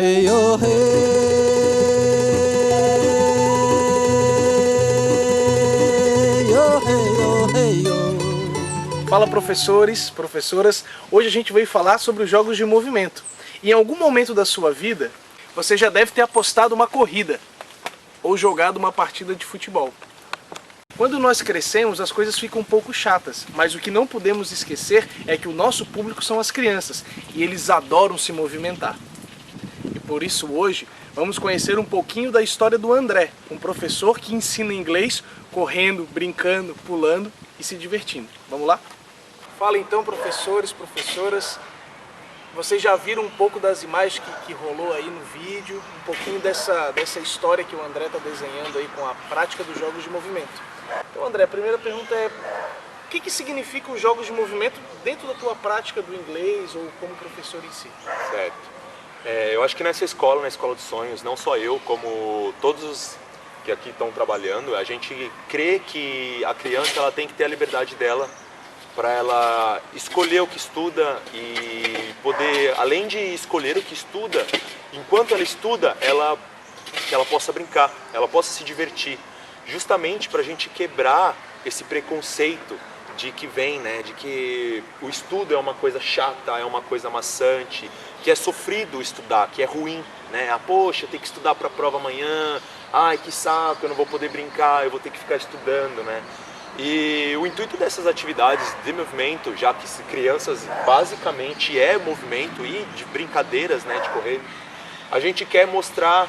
Hey yo, hey yo, hey yo, hey yo. Fala professores, professoras, hoje a gente veio falar sobre os jogos de movimento. E em algum momento da sua vida, você já deve ter apostado uma corrida ou jogado uma partida de futebol. Quando nós crescemos, as coisas ficam um pouco chatas, mas o que não podemos esquecer é que o nosso público são as crianças e eles adoram se movimentar. E por isso hoje vamos conhecer um pouquinho da história do André, um professor que ensina inglês correndo, brincando, pulando e se divertindo. Vamos lá? Fala então, professores, professoras. Vocês já viram um pouco das imagens que rolou aí no vídeo, um pouquinho dessa história que o André está desenhando aí com a prática dos jogos de movimento. Então, André, a primeira pergunta é: o que significa os jogos de movimento dentro da tua prática do inglês ou como professor em si? Certo. Eu acho que nessa escola, na Escola dos Sonhos, não só eu, como todos os que aqui estão trabalhando, a gente crê que a criança ela tem que ter a liberdade dela para ela escolher o que estuda e poder, além de escolher o que estuda, enquanto ela estuda, que ela possa brincar, ela possa se divertir, justamente para a gente quebrar esse preconceito de que vem, né, de que o estudo é uma coisa chata, é uma coisa maçante, que é sofrido estudar, que é ruim, né? Ah, poxa, eu tenho que estudar para a prova amanhã, ai que saco, eu não vou poder brincar, eu vou ter que ficar estudando, né? E o intuito dessas atividades de movimento, já que crianças basicamente é movimento e de brincadeiras, né, de correr, a gente quer mostrar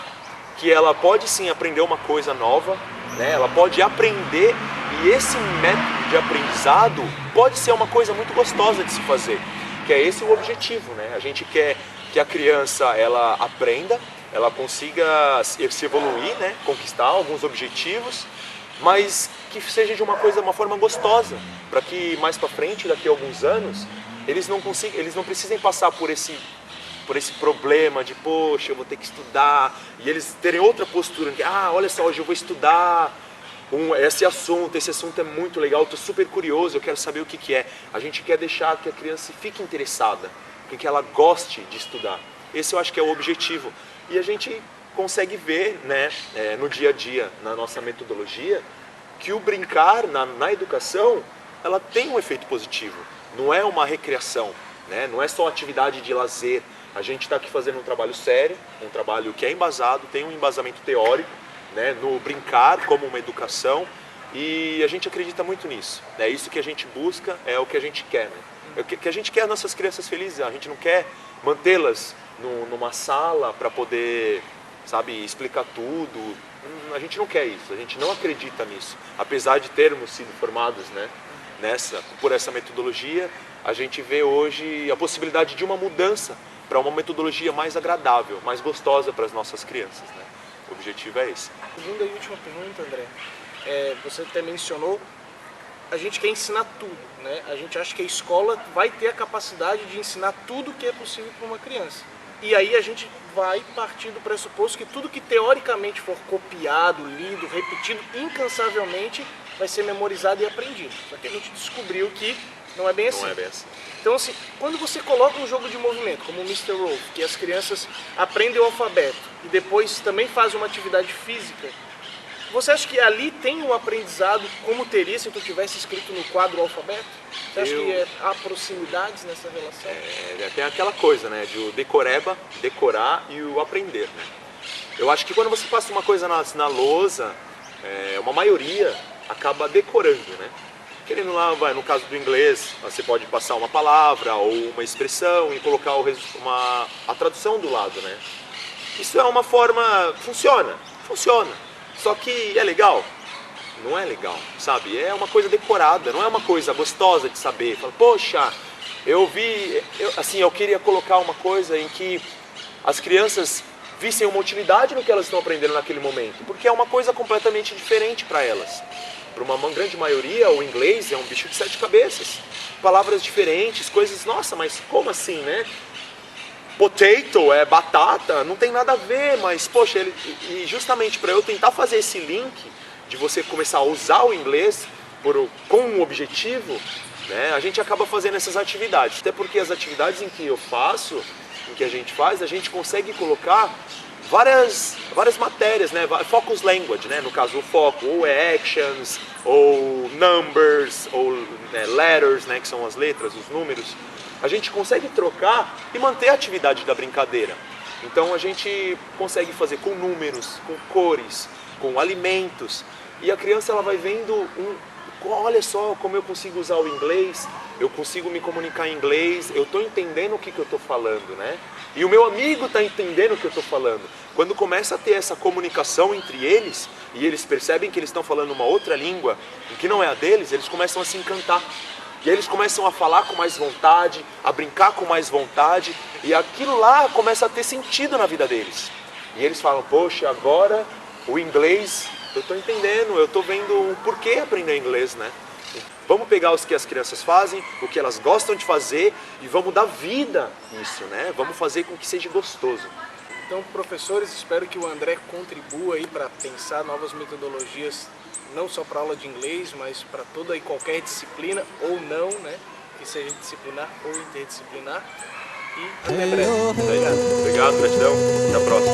que ela pode sim aprender uma coisa nova, né? Ela pode aprender e esse método de aprendizado pode ser uma coisa muito gostosa de se fazer, que é esse o objetivo, né? A gente quer que a criança ela aprenda, ela consiga se evoluir, né? Conquistar alguns objetivos, mas que seja de uma forma gostosa, para que mais para frente, daqui a alguns anos, eles não precisem passar por esse problema de, poxa, eu vou ter que estudar, e eles terem outra postura, que, olha só, hoje eu vou estudar esse assunto é muito legal, estou super curioso, eu quero saber o que é. A gente quer deixar que a criança fique interessada, que ela goste de estudar. Esse eu acho que é o objetivo. E a gente consegue ver, né, no dia a dia, na nossa metodologia, que o brincar na educação, ela tem um efeito positivo. Não é uma recreação, né? Não é só atividade de lazer. A gente está aqui fazendo um trabalho sério, um trabalho que é embasado, tem um embasamento teórico, né, no brincar como uma educação, e a gente acredita muito nisso. É isso que a gente busca, é o que a gente quer, né? É o que a gente quer as nossas crianças felizes. A gente não quer mantê-las numa sala para poder, sabe, explicar tudo. A gente não quer isso, a gente não acredita nisso. Apesar de termos sido formados, né, por essa metodologia, a gente vê hoje a possibilidade de uma mudança para uma metodologia mais agradável, mais gostosa para as nossas crianças, né? O objetivo é esse. Segunda e última pergunta, André. Você até mencionou, a gente quer ensinar tudo, né? A gente acha que a escola vai ter a capacidade de ensinar tudo que é possível para uma criança. E aí a gente vai partir do pressuposto que tudo que teoricamente for copiado, lido, repetido incansavelmente vai ser memorizado e aprendido. Só que a gente descobriu que não é bem assim. Não é bem assim. Então, assim, quando você coloca um jogo de movimento, como o Mr. Wolf, que as crianças aprendem o alfabeto e depois também fazem uma atividade física, você acha que ali tem um aprendizado como teria se tu tivesse escrito no quadro o alfabeto? Você acha que há proximidades nessa relação? Tem aquela coisa, né, de o decorar e o aprender, né? Eu acho que quando você passa uma coisa na lousa, uma maioria acaba decorando, né? Querendo lá, no caso do inglês, você pode passar uma palavra ou uma expressão e colocar a tradução do lado, né? Isso é uma forma, funciona. Só que é legal? Não é legal, sabe? É uma coisa decorada, não é uma coisa gostosa de saber. Fala, poxa, eu queria colocar uma coisa em que as crianças vissem uma utilidade no que elas estão aprendendo naquele momento, porque é uma coisa completamente diferente para elas. Para uma grande maioria, o inglês é um bicho de 7 cabeças. Palavras diferentes, coisas, nossa, mas como assim, né? Potato é batata, não tem nada a ver, mas, poxa, e justamente para eu tentar fazer esse link de você começar a usar o inglês com um objetivo, né, a gente acaba fazendo essas atividades. Até porque as atividades em que eu faço, em que a gente faz, a gente consegue colocar várias matérias, né? Focus language, né? No caso, o foco ou é actions, ou numbers, ou letters, né? Que são as letras, os números. A gente consegue trocar e manter a atividade da brincadeira. Então a gente consegue fazer com números, com cores, com alimentos. E a criança ela vai vendo olha só como eu consigo usar o inglês, eu consigo me comunicar em inglês, eu estou entendendo o que eu estou falando, né? E o meu amigo está entendendo o que eu estou falando. Quando começa a ter essa comunicação entre eles, e eles percebem que eles estão falando uma outra língua, que não é a deles, eles começam a se encantar. E aí eles começam a falar com mais vontade, a brincar com mais vontade, e aquilo lá começa a ter sentido na vida deles. E eles falam, poxa, agora o inglês, eu estou entendendo, eu estou vendo o porquê aprender inglês, né? Vamos pegar os que as crianças fazem, o que elas gostam de fazer, e vamos dar vida nisso, né? Vamos fazer com que seja gostoso. Então, professores, espero que o André contribua aí para pensar novas metodologias, não só para aula de inglês, mas para toda e qualquer disciplina, ou não, né? Que seja disciplinar ou interdisciplinar. E até breve. Obrigado, gratidão. Até a próxima.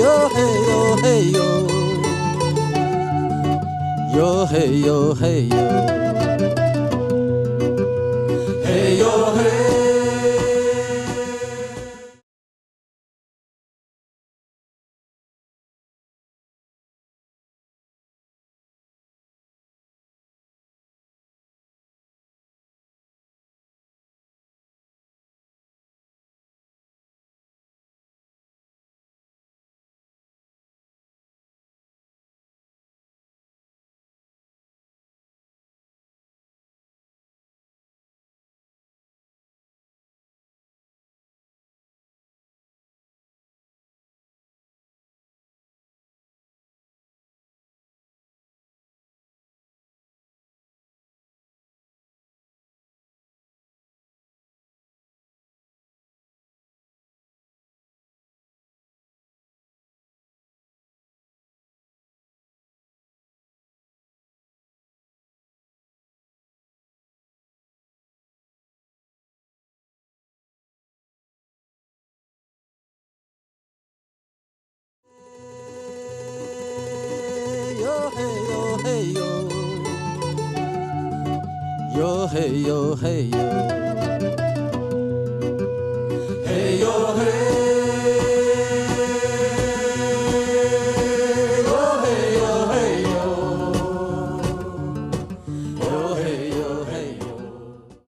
Yo hey yo hey yo, yo hey yo hey yo. Yo hey yo hey yo, yo hey yo hey yo.